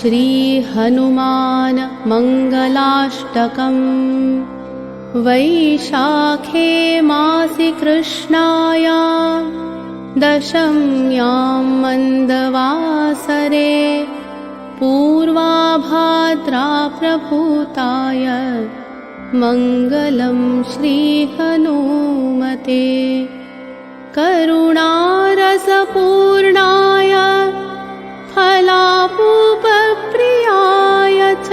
श्री हनुमान मंगलाष्टकम्। वैशाखे मासि कृष्णायां दशम्यां मन्दवासरे पूर्वाभाद्रा प्रभूताय मङ्गलं श्रीहनुमते। करुणारसपूर्णाय फलापूपप्रियाय च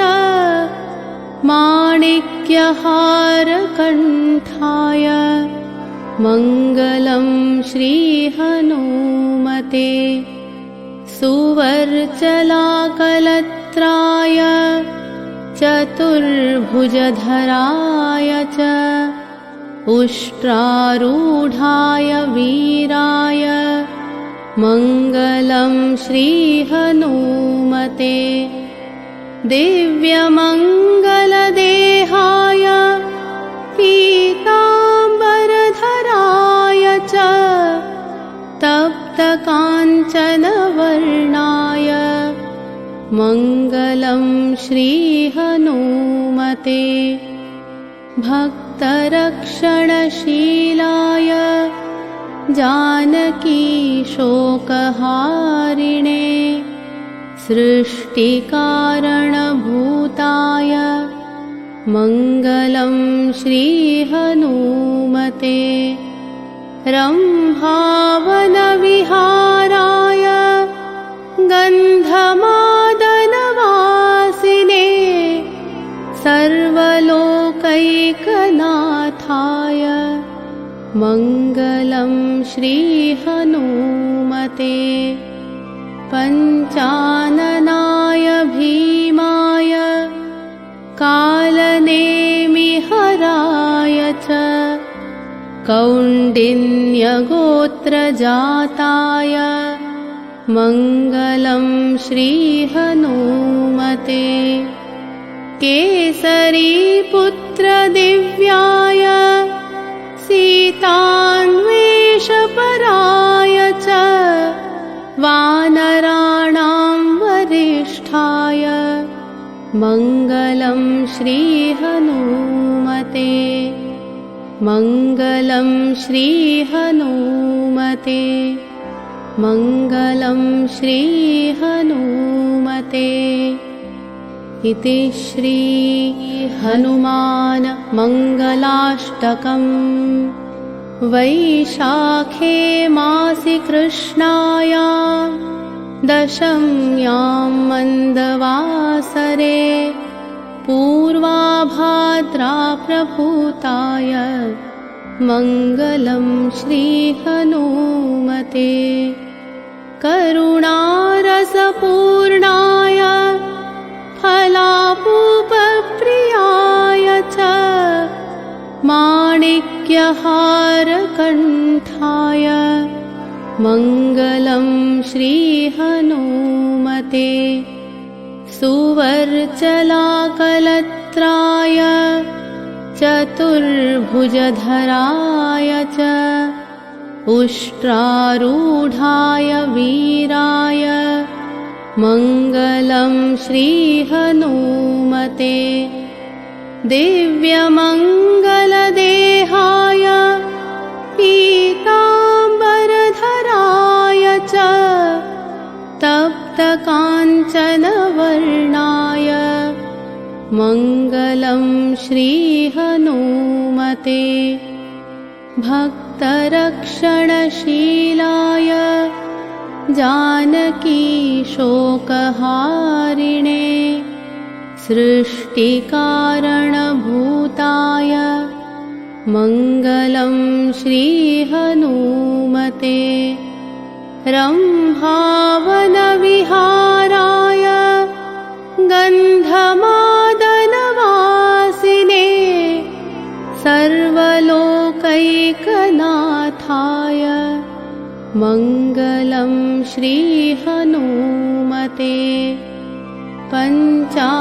माणिक्यहारकण्ठाय मङ्गलं श्रीहनुमते। सुवर्चलाकलत्राय चतुर्भुजधराय च उष्ट्रारूढाय वीराय मङ्गलं श्रीहनुमते। दिव्यमङ्गलदेहाय पीताम्बरधराय च तप्तकाञ्चनवर्णाय मङ्गलं श्रीहनुमते। भक्तरक्षणशीलाय जानकीशोकहारिणे सृष्टिकारणभूताय मङ्गलं श्रीहनुमते। रम्भावनविहाराय गन्धमादनवासिने सर्वलोकैकनाथाय मङ्गलं श्रीहनुमते। पञ्चाननाय भीमाय कालनेमिहराय च कौण्डिन्यगोत्रजाताय मङ्गलं श्रीहनुमते। केसरीपुत्रदिव्याय सीतान्वेषपराय च वानराणां वरिष्ठाय मङ्गलं श्रीहनुमते। मङ्गलं श्रीहनुमते। मङ्गलं श्रीहनुमते। इति श्री हनुमान मंगलाष्टकम्। वैशाखे मासि कृष्णायां दशम्यां मन्दवासरे पूर्वाभाद्रा प्रभूताय मङ्गलं श्रीहनुमते। करुणारसपूर्णाय फलापूपप्रियाय च माणिक्यहारकण्ठाय मङ्गलं श्रीहनुमते। सुवर्चलाकलत्राय चतुर्भुजधराय च उष्ट्रारूढाय वीराय मङ्गलं श्रीहनुमते। दिव्यमङ्गलदेहाय पीताम्बरधराय च तप्तकाञ्चनवर्णाय मङ्गलं श्रीहनुमते। भक्तरक्षणशीलाय जानकीशोकहारिणे सृष्टिकारणभूताय मङ्गलं श्रीहनुमते। रम्भावनविहाराय गन्धमादनवासिने सर्वलोकैकनाथाय मङ्गलं श्रीहनुमते।